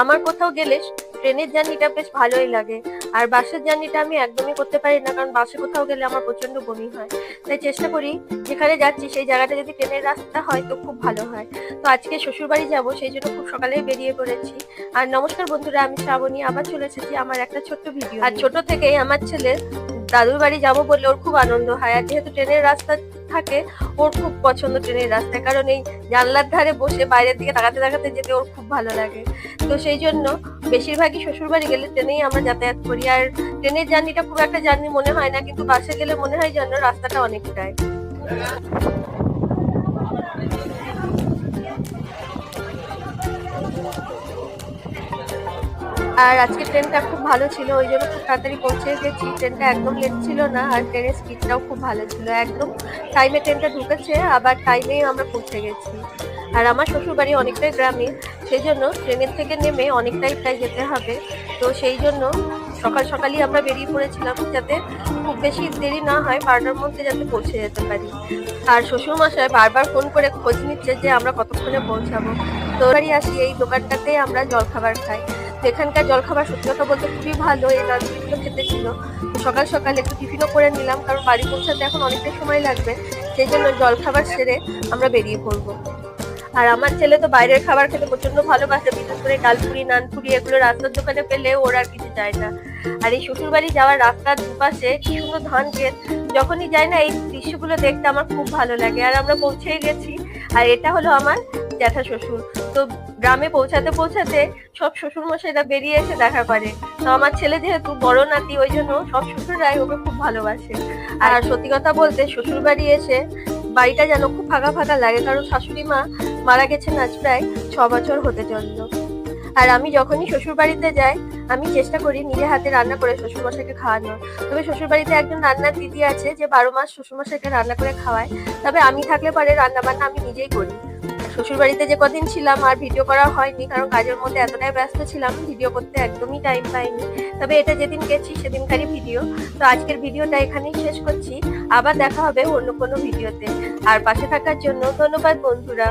আমার কোথাও গেলে ট্রেনের জার্নিটা বেশ ভালোই লাগে। আর বাসের জার্নিটা আমি একদমই করতে পারি না, কারণ বাসে কোথাও গেলে আমার প্রচন্ড বমি হয়। তাই চেষ্টা করি যেখানে যাচ্ছি সেই জায়গাটা যদি ট্রেনের রাস্তা হয় তো খুব ভালো হয়। তো আজকে শ্বশুর বাড়ি যাবো, সেই জন্য খুব সকালেই বেরিয়ে পড়েছি। আর নমস্কার বন্ধুরা, আমি শ্রাবণী আবার চলে এসেছি আমার একটা ছোট্ট ভিডিও। আর ছোট থেকেই আমার ছেলে দাদুর বাড়ি যাবো বললে ওর খুব আনন্দ হয়। আর যেহেতু ট্রেনের রাস্তা থাকে, ওর খুব পছন্দ ট্রেনের রাস্তায়, কারণ এই জানলার ধারে বসে বাইরের দিকে তাকাতে তাকাতে যেতে ওর খুব ভালো লাগে। তো সেই জন্য বেশিরভাগই শ্বশুর বাড়ি গেলে ট্রেনেই আমরা যাতায়াত করি। আর ট্রেনের জার্নিটা খুব একটা জার্নি মনে হয় না, কিন্তু বাসে গেলে মনে হয় যেন রাস্তাটা অনেকটাই। আর আজকে ট্রেনটা খুব ভালো ছিল, ওই জন্য খুব তাড়াতাড়ি পৌঁছে গেছি। ট্রেনটা একদম লেট ছিল না, আর ট্রেনের স্পিডটাও খুব ভালো ছিল। একদম টাইমে ট্রেনটা ঢুকেছে, আবার টাইমেই আমরা পৌঁছে গেছি। আর আমার শ্বশুর বাড়ি অনেকটাই গ্রামে, সেই জন্য ট্রেনের থেকে নেমে অনেকটাই প্রায় যেতে হবে। তো সেই জন্য সকাল সকালই আমরা বেরিয়ে পড়েছিলাম, যাতে খুব বেশি দেরি না হয়, 12টার মধ্যে যাতে পৌঁছে যেতে পারি। আর শ্বশুর মশাই বারবার ফোন করে খোঁজ নিচ্ছে যে আমরা কতক্ষণে পৌঁছাবো। তো বাড়ি আসি, এই দোকানটাতে আমরা জলখাবার খাই। তো এখানকার জলখাবার সত্যি কথা বলতে খুবই ভালো। এই নানপুরিগুলো খেতে ছিল, তো সকাল সকাল একটু টিফিনও করে নিলাম, কারণ বাড়ি পৌঁছাতে এখন অনেকটা সময় লাগবে। সেই জন্য জলখাবার সেরে আমরা বেরিয়ে পড়বো। আর আমার ছেলে তো বাইরের খাবার খেতে প্রচন্ড ভালোবাসে, বিশেষ করে ডালপুরি, নানপুরি এগুলো রাস্তার দোকানে পেলে ওর আর কিছু চায় না। আর এই শ্বশুর বাড়ি যাওয়ার রাস্তার দুপাশে কি সুন্দর ধান ক্ষেত, যখনই যাই না এই দৃশ্যগুলো দেখতে আমার খুব ভালো লাগে। আর আমরা পৌঁছেই গেছি, আর এটা হলো আমার জ্যাঠা শ্বশুর। তো গ্রামে পৌঁছাতে পৌঁছাতে সব শ্বশুর মশাইরা বেরিয়ে এসে দেখা করে। তো আমার ছেলে যেহেতু বড় নাতি, ওই জন্য সব শ্বশুররাই ওকে খুব ভালোবাসে। আর সত্যি কথা বলতে শ্বশুর বাড়ি এসে বাড়িটা যেন খুব ফাঁকা ফাঁকা লাগে, কারণ শাশুড়ি মা মারা গেছেন আজ প্রায় 6 বছর হতে চলল। আর আমি যখনই শ্বশুর বাড়িতে যাই, আমি চেষ্টা করি নিজে হাতে রান্না করে শ্বশুর মশাইকে খাওয়ানোর। তবে শ্বশুর বাড়িতে একজন রান্নার দিদি আছে যে 12 মাস শ্বশুর মশাইকে রান্না করে খাওয়ায়। তবে আমি থাকলে পরে রান্না বান্না আমি নিজেই করি। শ্বশুর বাড়িতে যে কদিন ছিলাম আর ভিডিও করা হয়নি, কারণ কাজের মধ্যে এতটাই ব্যস্ত ছিলাম, ভিডিও করতে একদমই টাইম পাইনি। তবে এটা যেদিন গেছি সেদিনকারই ভিডিও। তো আজকের ভিডিওটা এখানেই শেষ করছি, আবার দেখা হবে অন্য কোনো ভিডিওতে। আর পাশে থাকার জন্য ধন্যবাদ বন্ধুরা।